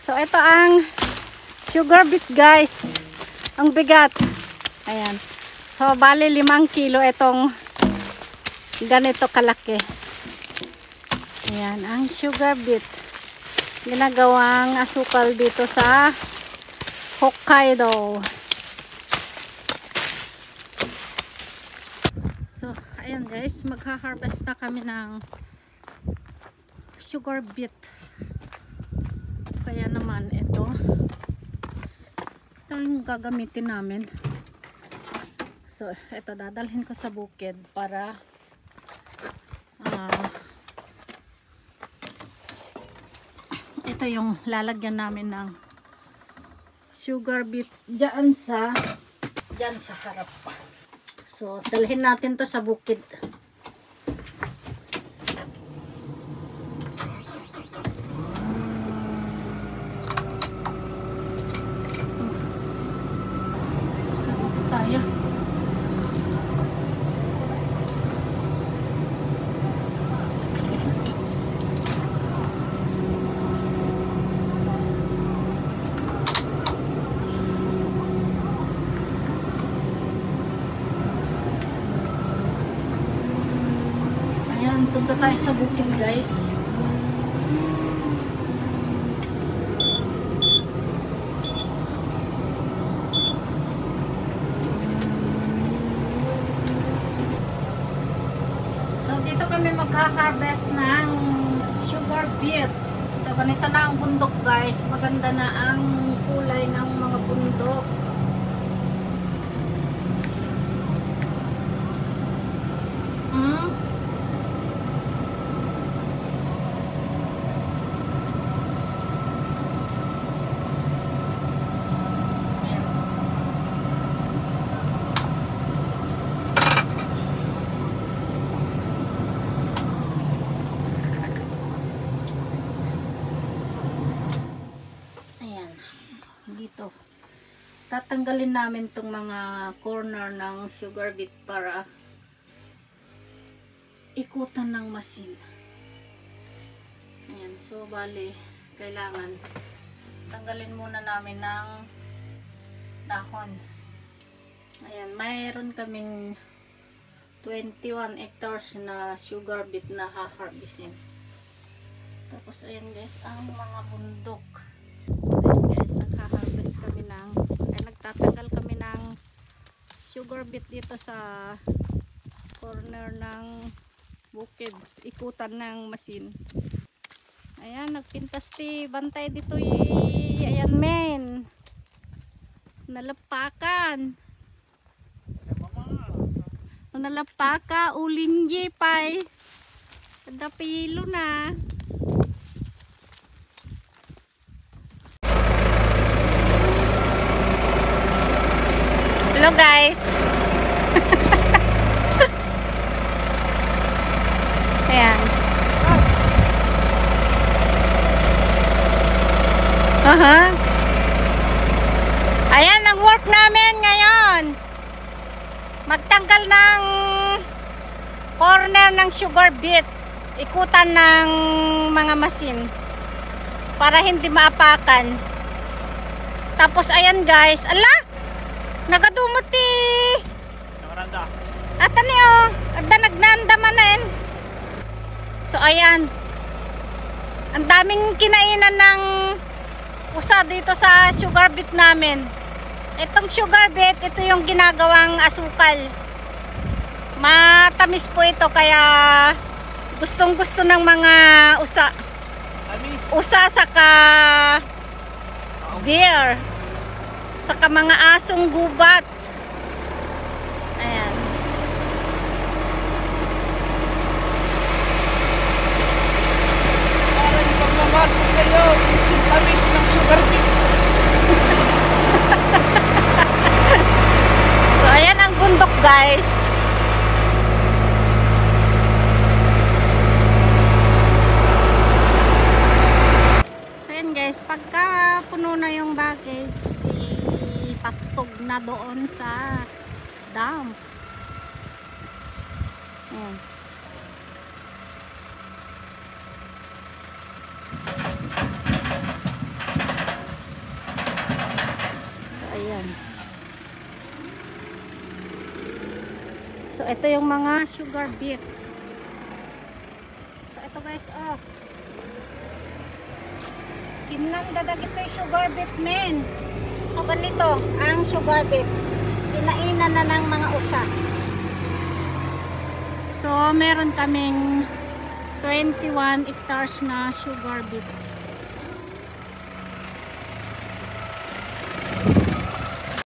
So, ito ang sugar beet, guys. Ang bigat. Ayan. So, bali 5 kilo itong ganito kalaki. Ayan, ang sugar beet. Ginagawang asukal dito sa Hokkaido. So, ayan guys, magha-harvest na kami ng sugar beet. Kaya naman ito yung gagamitin namin. So, ito dadalhin ko sa bukid para ito yung lalagyan namin ng sugar beet dyan sa harap. So, dalhin natin to sa bukid. Tayo. Ayan, punta tayo sa bukid, guys. So, dito kami magha-harvest ng sugar beet. So, ganito na ang bundok, guys. Maganda na ang kulay ng mga bundok. Dito tatanggalin namin tong mga corner ng sugar beet para ikutan ng masin. Ayan, so bali kailangan tanggalin muna namin ng dahon. Ayan, mayroon kaming 21 hectares na sugar beet na ha-harvestin. Tapos ayan guys, ang mga bundok. Nagha-harvest kami nagtatanggal kami ng sugar beet dito sa corner ng bukid, ikutan ng masin. Ayan, nagpintas ti bantay dito ayan men nalapakan ulinji pay ada pilo na. Hello guys. Ayan. Ayan ang work namin ngayon. Magtanggal ng corner ng sugar beet. Ikutan ng mga masin para hindi maapakan. Tapos ayan guys. Ala! Nagadumuti. Nagaranda. At ani oh, adda nagnandamanen. So ayan. Ang daming kinainan ng usa dito sa sugar beet namin. Itong sugar beet, ito yung ginagawang asukal. Matamis po ito kaya gustong-gusto ng mga usa. Usa saka beer. Saka mga asong gubat. Ayan. Parang pagmamahal ko sa iyo, isang tamis ng sugar beet. So ayan ang bundok guys. So ayan guys, pagka puno na yung baggage, ipatog na doon sa dump. Ayan. So ito yung mga sugar beet. So ito guys, oh. Kinandadag ito yung sugar beet men. So ganito ang sugar beet. Kinainan na ng mga usa. So meron kaming 21 hectares na sugar beet.